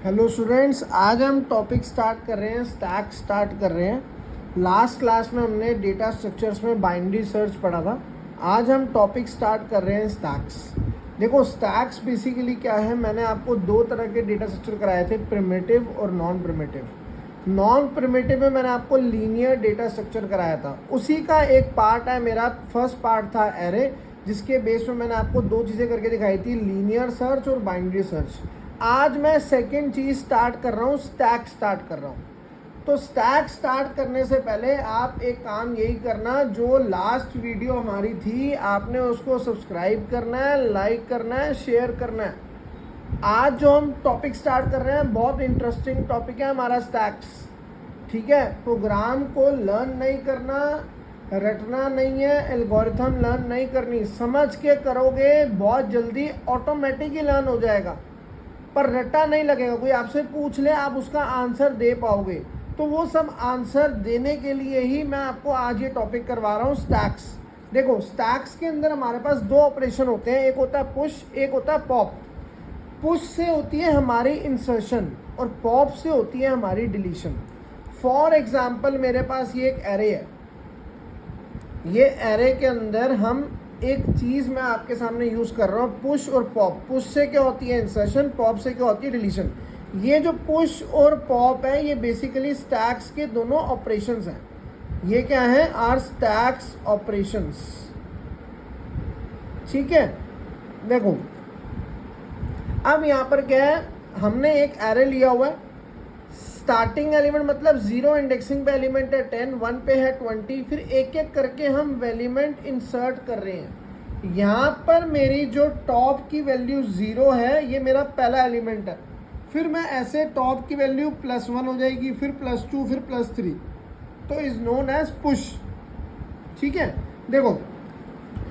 Hello students, आज हम topic start कर रहे हैं, स्टैक स्टार्ट कर रहे हैं। लास्ट क्लास में हमने डेटा स्ट्रक्चर्स में बाइनरी सर्च पढ़ा था। आज हम टॉपिक स्टार्ट कर रहे हैं स्टैक्स। देखो, स्टैक्स बेसिकली क्या है, मैंने आपको दो तरह के डेटा स्ट्रक्चर कराए थे, प्रिमिटिव और नॉन प्रिमिटिव। नॉन प्रिमिटिव में मैंने आपको लीनियर डेटा स्ट्रक्चर कराया था, उसी का एक पार्ट है मेरा। फर्स्ट पार्ट था एरे, जिसके बेस में मैंने आपको दो चीज़ें करके दिखाई थी, लीनियर सर्च और बाइनरी सर्च। आज मैं सेकंड चीज़ स्टार्ट कर रहा हूँ, स्टैक स्टार्ट कर रहा हूँ। तो स्टैक स्टार्ट करने से पहले आप एक काम यही करना, जो लास्ट वीडियो हमारी थी आपने उसको सब्सक्राइब करना है, लाइक करना है, शेयर करना है। आज जो हम टॉपिक स्टार्ट कर रहे हैं बहुत इंटरेस्टिंग टॉपिक है हमारा, स्टैक्स। ठीक है, प्रोग्राम को लर्न नहीं करना, रटना नहीं है, एल्गोरिथम लर्न नहीं करनी, समझ के करोगे बहुत जल्दी ऑटोमेटिक ही लर्न हो जाएगा। पर रट्टा नहीं लगेगा, कोई आपसे पूछ ले आप उसका आंसर दे पाओगे। तो वो सब आंसर देने के लिए ही मैं आपको आज ये टॉपिक करवा रहा हूँ, स्टैक्स। देखो, स्टैक्स के अंदर हमारे पास दो ऑपरेशन होते हैं, एक होता है पुश, एक होता है पॉप। पुश से होती है हमारी इंसर्शन और पॉप से होती है हमारी डिलीशन। फॉर एग्जाम्पल, मेरे पास ये एक एरे है। ये एरे के अंदर हम एक चीज़ मैं आपके सामने यूज़ कर रहा हूँ, पुश और पॉप। पुश से क्या होती है इंसर्शन, पॉप से क्या होती है डिलीशन। ये जो पुश और पॉप है ये बेसिकली स्टैक्स के दोनों ऑपरेशंस हैं। ये क्या है, आर स्टैक्स ऑपरेशंस। ठीक है, देखो अब यहाँ पर क्या है, हमने एक एरे लिया हुआ है। स्टार्टिंग एलिमेंट मतलब जीरो, इंडेक्सिंग पे एलिमेंट है 10, 1 पे है 20, फिर एक एक करके हम एलिमेंट इंसर्ट कर रहे हैं। यहाँ पर मेरी जो टॉप की वैल्यू 0 है, ये मेरा पहला एलिमेंट है। फिर मैं ऐसे टॉप की वैल्यू +1 हो जाएगी, फिर +2, फिर +3, तो इज नोन एज पुश। ठीक है, देखो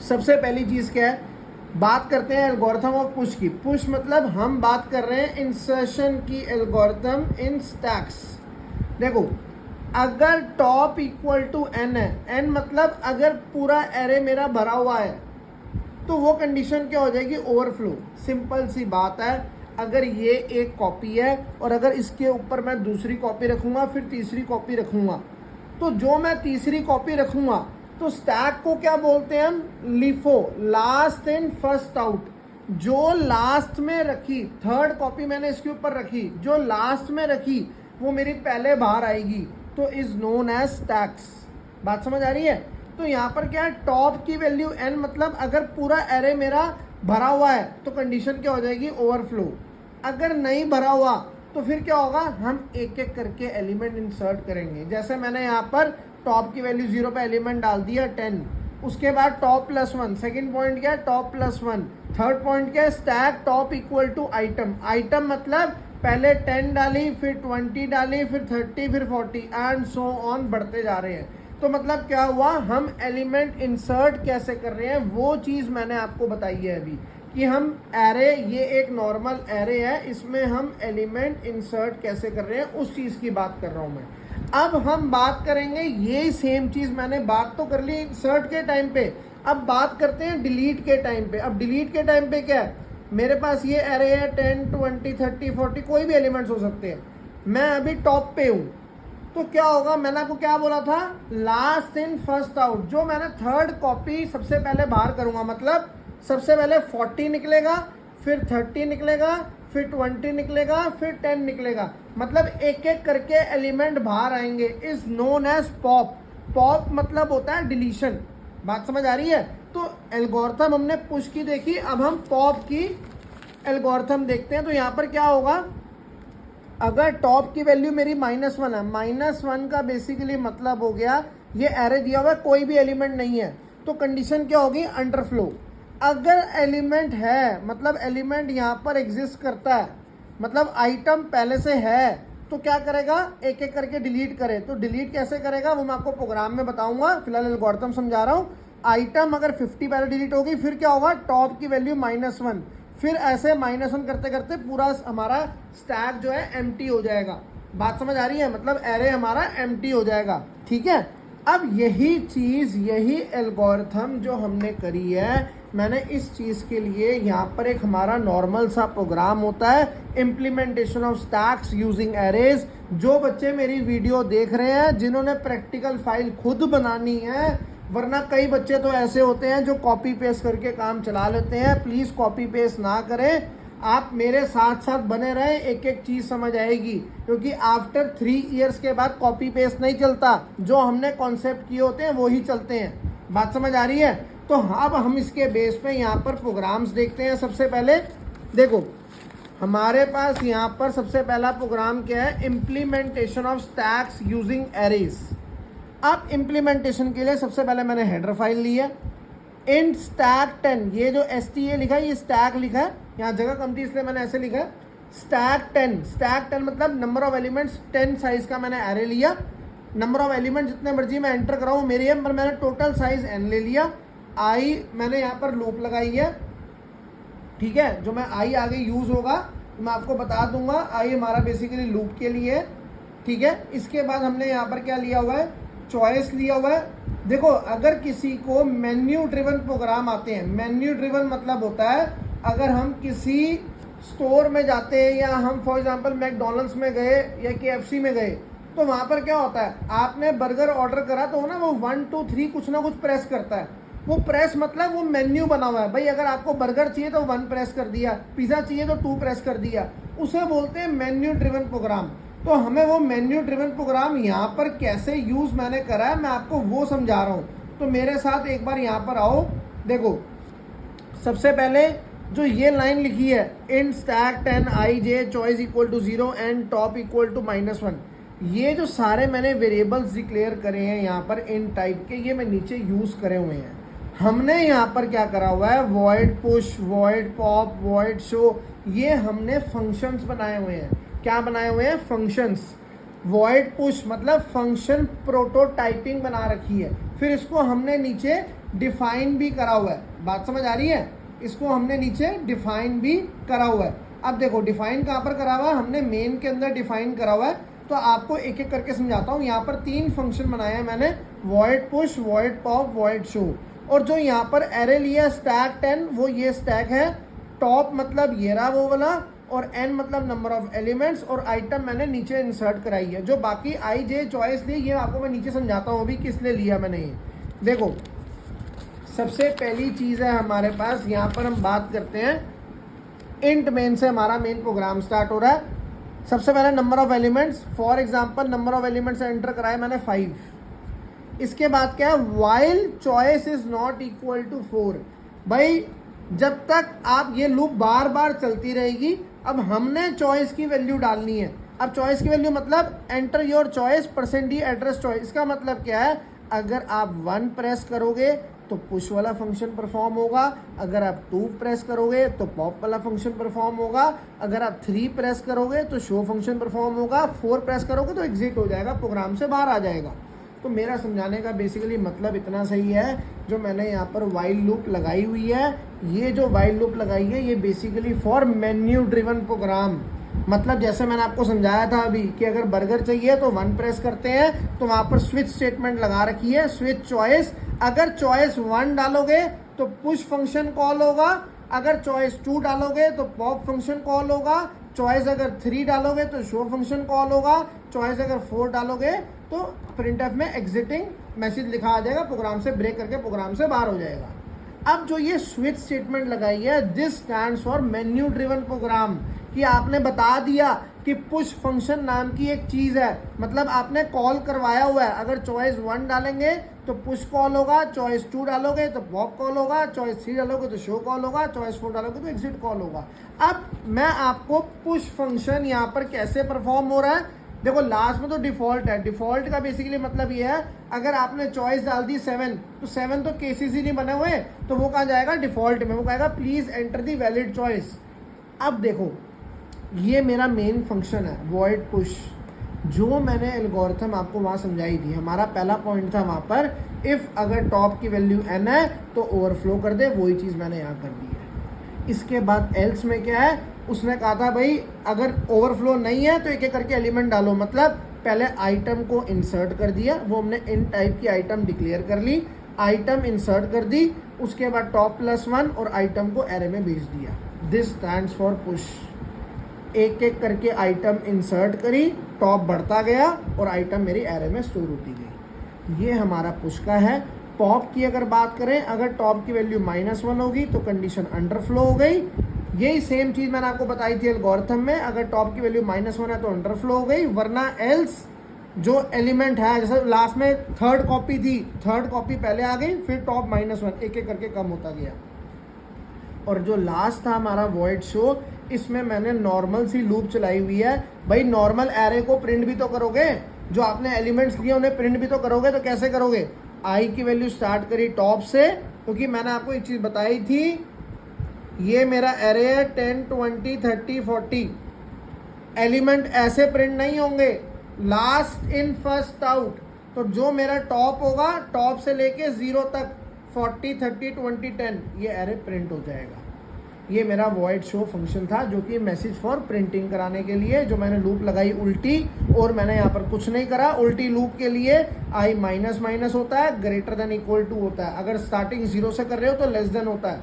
सबसे पहली चीज़ क्या है, बात करते हैं एल्गोरिथम ऑफ पुश की। पुश मतलब हम बात कर रहे हैं इंसर्शन की एल्गोरिथम इन स्टैक्स। देखो, अगर टॉप इक्वल टू n है, n मतलब अगर पूरा एरे मेरा भरा हुआ है, तो वो कंडीशन क्या हो जाएगी, ओवरफ्लो। सिंपल सी बात है, अगर ये एक कॉपी है और अगर इसके ऊपर मैं दूसरी कॉपी रखूँगा, फिर तीसरी कॉपी रखूँगा, तो जो मैं तीसरी कॉपी रखूँगा तो स्टैक को क्या बोलते हैं हम, LIFO, last in first out. जो लास्ट में रखी, थर्ड कॉपी मैंने इसके ऊपर रखी, जो लास्ट में रखी वो मेरी पहले बाहर आएगी, तो इज नोन एज स्टैक्स। बात समझ आ रही है। तो यहाँ पर क्या है, टॉप की वैल्यू n मतलब अगर पूरा एरे मेरा भरा हुआ है तो कंडीशन क्या हो जाएगी, ओवरफ्लो। अगर नहीं भरा हुआ तो फिर क्या होगा, हम एक एक करके एलिमेंट इंसर्ट करेंगे। जैसे मैंने यहाँ पर टॉप की वैल्यू 0 पे एलिमेंट डाल दिया 10, उसके बाद टॉप +1, सेकंड पॉइंट क्या है, टॉप +1, थर्ड पॉइंट क्या है, stack top equal to item. Item मतलब पहले 10 डाली, फिर 20 डाली, फिर 30, फिर 40 एंड सो ऑन, बढ़ते जा रहे हैं। तो मतलब क्या हुआ, हम एलिमेंट इंसर्ट कैसे कर रहे हैं वो चीज़ मैंने आपको बताई है अभी, कि हम एरे, ये एक नॉर्मल एरे है, इसमें हम एलिमेंट इंसर्ट कैसे कर रहे हैं उस चीज़ की बात कर रहा हूँ मैं। अब हम बात करेंगे, ये सेम चीज़ मैंने बात तो कर ली इंसर्ट के टाइम पे, अब बात करते हैं डिलीट के टाइम पे। अब डिलीट के टाइम पे क्या है, मेरे पास ये एरे है 10, 20, 30, 40, कोई भी एलिमेंट्स हो सकते हैं। मैं अभी टॉप पे हूँ, तो क्या होगा, मैंने आपको क्या बोला था, लास्ट इन फर्स्ट आउट। जो मैंने थर्ड कॉपी सबसे पहले बाहर करूँगा, मतलब सबसे पहले 40 निकलेगा, फिर 30 निकलेगा, फिर 20 निकलेगा, फिर 10 निकलेगा, मतलब एक एक करके एलिमेंट बाहर आएंगे, is known as pop. Pop मतलब होता है डिलीशन। बात समझ आ रही है। तो एल्गोरिथम हमने पुश की देखी, अब हम पॉप की एल्गोरिथम देखते हैं। तो यहाँ पर क्या होगा, अगर टॉप की वैल्यू मेरी -1 है, -1 का बेसिकली मतलब हो गया ये एरे दिया हुआ है, कोई भी एलिमेंट नहीं है, तो कंडीशन क्या होगी, अंडरफ्लो। अगर एलिमेंट है, मतलब एलिमेंट यहाँ पर एग्जिस्ट करता है, मतलब आइटम पहले से है, तो क्या करेगा, एक एक करके डिलीट करे। तो डिलीट कैसे करेगा वो मैं आपको प्रोग्राम में बताऊंगा, फिलहाल एल्गोरिथम समझा रहा हूँ। आइटम अगर 50 पहले डिलीट होगी, फिर क्या होगा, टॉप की वैल्यू -1, फिर ऐसे -1 करते करते पूरा हमारा स्टैक जो है एम्प्टी हो जाएगा। बात समझ आ रही है, मतलब एरे हमारा एम्प्टी हो जाएगा। ठीक है, अब यही चीज़, यही एल्गोरिथम जो हमने करी है, मैंने इस चीज़ के लिए यहाँ पर एक हमारा नॉर्मल सा प्रोग्राम होता है, implementation of stacks using arrays. जो बच्चे मेरी वीडियो देख रहे हैं जिन्होंने प्रैक्टिकल फाइल खुद बनानी है, वरना कई बच्चे तो ऐसे होते हैं जो कॉपी पेस्ट करके काम चला लेते हैं, प्लीज़ कॉपी पेस्ट ना करें, आप मेरे साथ साथ बने रहें, एक एक चीज़ समझ आएगी। क्योंकि आफ्टर 3 ईयर्स के बाद कॉपी पेस्ट नहीं चलता, जो हमने कॉन्सेप्ट किए होते हैं वो ही चलते हैं। बात समझ आ रही है? तो अब हम इसके बेस पे यहाँ पर प्रोग्राम्स देखते हैं। सबसे पहले देखो हमारे पास यहाँ पर सबसे पहला प्रोग्राम क्या है, implementation of stacks using arrays. अब इम्प्लीमेंटेशन के लिए सबसे पहले मैंने हेडर फाइल ली है, इंट स्टैक 10, ये जो STA लिखा है ये स्टैक लिखा है, यहाँ जगह कम थी इसलिए मैंने ऐसे लिखा है स्टैक 10। स्टैक 10 मतलब नंबर ऑफ एलिमेंट्स 10 साइज का मैंने एरे लिया। नंबर ऑफ एलिमेंट जितने मर्जी मैं एंटर कराऊँ मेरी है, पर मैंने टोटल साइज n ले लिया। आई मैंने यहाँ पर लूप लगाई है, ठीक है, जो मैं आई आगे यूज़ होगा मैं आपको बता दूंगा। आई हमारा बेसिकली लूप के लिए, ठीक है। इसके बाद हमने यहाँ पर क्या लिया हुआ है, चॉइस लिया हुआ है। देखो अगर किसी को मेन्यू ड्रिवन प्रोग्राम आते हैं, मेन्यू ड्रिवन मतलब होता है अगर हम किसी स्टोर में जाते हैं या हम फॉर एग्जांपल मैकडॉनल्ड्स में गए या KFC में गए, तो वहाँ पर क्या होता है, आपने बर्गर ऑर्डर करा तो ना वो 1 2 3 कुछ ना कुछ प्रेस करता है। वो प्रेस मतलब वो मेन्यू बना हुआ है भाई, अगर आपको बर्गर चाहिए तो 1 प्रेस कर दिया, पिज़्ज़ा चाहिए तो 2 प्रेस कर दिया, उसे बोलते हैं मेन्यू ड्रिवन प्रोग्राम। तो हमें वो मेन्यू ड्रिवन प्रोग्राम यहाँ पर कैसे यूज़ मैंने करा है मैं आपको वो समझा रहा हूँ। तो मेरे साथ एक बार यहाँ पर आओ। देखो सबसे पहले जो ये लाइन लिखी है, in stack 10 ij choice equal to 0 and top equal to -1, ये जो सारे मैंने वेरिएबल्स डिक्लेयर करे हैं यहाँ पर इन टाइप के, ये मैं नीचे यूज़ करे हुए हैं। हमने यहाँ पर क्या करा हुआ है, void push, void pop, void show, ये हमने फंक्शंस बनाए हुए हैं। क्या बनाए हुए हैं, फंक्शंस। वॉइड पुश मतलब फंक्शन प्रोटोटाइपिंग बना रखी है, फिर इसको हमने नीचे डिफाइन भी करा हुआ है। बात समझ आ रही है? इसको हमने नीचे डिफाइन भी करा हुआ है। अब देखो डिफाइन कहाँ पर करा हुआ है, हमने मेन के अंदर डिफाइन करा हुआ है। तो आपको एक एक करके समझाता हूँ। यहाँ पर 3 फंक्शन बनाए हैं मैंने, void push, void pop, void show. और जो यहाँ पर एरे लिया स्टैक 10, वो ये स्टैक है। टॉप मतलब ये रहा वो वाला, और n मतलब नंबर ऑफ एलिमेंट्स, और आइटम मैंने नीचे इंसर्ट कराई है। जो बाकी ij चॉइस ली ये आपको मैं नीचे समझाता हूँ अभी किस लिए लिया मैंने ये। देखो सबसे पहली चीज़ है हमारे पास, यहाँ पर हम बात करते हैं इंट मेन से हमारा मेन प्रोग्राम स्टार्ट हो रहा है। सबसे पहले number of elements, for example number of elements enter कराए मैंने 5। इसके बाद क्या है, while choice is not equal to 4। भाई जब तक आप ये लूप बार बार चलती रहेगी। अब हमने चॉइस की वैल्यू डालनी है। अब चॉइस की वैल्यू मतलब enter your choice %d address choice. इसका मतलब क्या है, अगर आप 1 प्रेस करोगे तो पुश वाला फंक्शन परफॉर्म होगा, अगर आप 2 प्रेस करोगे तो पॉप वाला फंक्शन परफॉर्म होगा, अगर आप 3 प्रेस करोगे तो शो फंक्शन परफॉर्म होगा, 4 प्रेस करोगे तो एग्जिट हो जाएगा, प्रोग्राम से बाहर आ जाएगा। तो मेरा समझाने का बेसिकली मतलब इतना सही है, जो मैंने यहाँ पर वाइल लूप लगाई हुई है, ये जो वाइल लूप लगाई है ये basically for menu driven program. मतलब जैसे मैंने आपको समझाया था अभी कि अगर बर्गर चाहिए तो 1 प्रेस करते हैं, तो वहाँ पर स्विच स्टेटमेंट लगा रखी है, स्विच चॉइस। अगर चॉइस 1 डालोगे तो पुश फंक्शन कॉल होगा, अगर चॉइस 2 डालोगे तो पॉप फंक्शन कॉल होगा, चॉइस अगर 3 डालोगे तो शो फंक्शन कॉल होगा, चॉइस अगर 4 डालोगे तो प्रिंटएफ में एग्जिटिंग मैसेज लिखा आ जाएगा, प्रोग्राम से ब्रेक करके प्रोग्राम से बाहर हो जाएगा। अब जो ये स्विच स्टेटमेंट लगाई है, this stands for menu driven program, कि आपने बता दिया कि पुश फंक्शन नाम की एक चीज़ है, मतलब आपने कॉल करवाया हुआ है। अगर चॉइस 1 डालेंगे तो पुश कॉल होगा, चॉइस 2 डालोगे तो पॉप कॉल होगा, चॉइस 3 डालोगे तो शो कॉल होगा, चॉइस 4 डालोगे तो एग्जिट कॉल होगा। अब मैं आपको पुश फंक्शन यहाँ पर कैसे परफॉर्म हो रहा है, देखो लास्ट में तो डिफ़ॉल्ट है। डिफ़ॉल्ट का बेसिकली मतलब ये है, अगर आपने चॉइस डाल दी 7, तो 7 तो केसेस ही नहीं बने हुए, तो वो कहाँ जाएगा, डिफ़ॉल्ट में। वो कहेगा please enter the valid choice. अब देखो ये मेरा मेन फंक्शन है वॉइड पुश, जो मैंने एल्गोरिथम आपको वहाँ समझाई थी। हमारा पहला पॉइंट था वहाँ पर, इफ़ अगर टॉप की वैल्यू n है तो ओवरफ्लो कर दे, वही चीज़ मैंने यहाँ कर दी है। इसके बाद एल्स में क्या है, उसने कहा था भाई अगर ओवरफ्लो नहीं है तो एक एक करके एलिमेंट डालो, मतलब पहले आइटम को इंसर्ट कर दिया, वो हमने इन टाइप की आइटम डिक्लेयर कर ली। आइटम इंसर्ट कर दी, उसके बाद टॉप +1 और आइटम को एरे में भेज दिया। This stands for push. एक एक करके आइटम इंसर्ट करी, टॉप बढ़ता गया और आइटम मेरी एरे में स्टोर होती गई। ये हमारा पुश का है। पॉप की अगर बात करें, अगर टॉप की वैल्यू -1 होगी तो कंडीशन अंडरफ्लो हो गई। यही सेम चीज मैंने आपको बताई थी एल्गोरिथम में, अगर टॉप की वैल्यू -1 है तो अंडरफ्लो हो गई, वरना एल्स जो एलिमेंट है, जैसे लास्ट में थर्ड कॉपी थी, थर्ड कॉपी पहले आ गई, फिर टॉप -1 एक एक करके कम होता गया। और जो लास्ट था हमारा वॉइड शो, इसमें मैंने नॉर्मल सी लूप चलाई हुई है। भाई नॉर्मल एरे को प्रिंट भी तो करोगे, जो आपने एलिमेंट्स लिए उन्हें प्रिंट भी तो करोगे, तो कैसे करोगे? आई की वैल्यू स्टार्ट करी टॉप से, क्योंकि मैंने आपको एक चीज बताई थी, ये मेरा एरे है 10 20 30 40। एलिमेंट ऐसे प्रिंट नहीं होंगे, लास्ट इन फर्स्ट आउट। तो जो मेरा टॉप होगा, टॉप से लेके 0 तक 40 30 20 10 ये एरे प्रिंट हो जाएगा। ये मेरा वॉइड शो फंक्शन था, जो कि मैसेज फॉर प्रिंटिंग कराने के लिए जो मैंने लूप लगाई उल्टी, और मैंने यहाँ पर कुछ नहीं करा। उल्टी लूप के लिए आई माइनस होता है, ग्रेटर देन इक्वल टू होता है। अगर स्टार्टिंग 0 से कर रहे हो तो लेस देन होता है,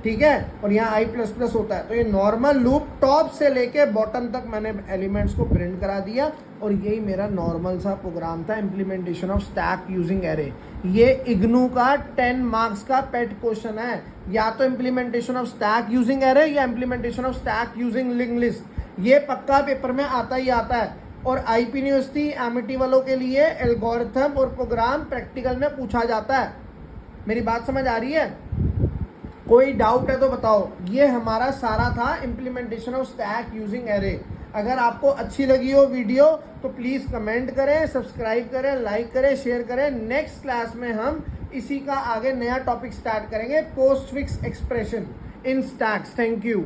ठीक है। और यहाँ आई ++ होता है। तो ये नॉर्मल लूप टॉप से लेके बॉटम तक मैंने एलिमेंट्स को प्रिंट करा दिया, और यही मेरा नॉर्मल सा प्रोग्राम था, implementation of stack using array. ये इग्नू का 10 मार्क्स का पेट क्वेश्चन है, या तो implementation of stack using array या implementation of stack using link list. ये पक्का पेपर में आता ही आता है। और आईपी यूनिवर्सिटी एमिटी वालों के लिए एल्गोरिथम और प्रोग्राम प्रैक्टिकल में पूछा जाता है। मेरी बात समझ आ रही है? कोई डाउट है तो बताओ। ये हमारा सारा था implementation of stack using array. अगर आपको अच्छी लगी हो वीडियो तो प्लीज़ कमेंट करें, सब्सक्राइब करें, लाइक करें, शेयर करें। नेक्स्ट क्लास में हम इसी का आगे नया टॉपिक स्टार्ट करेंगे, postfix expression in stacks. Thank you.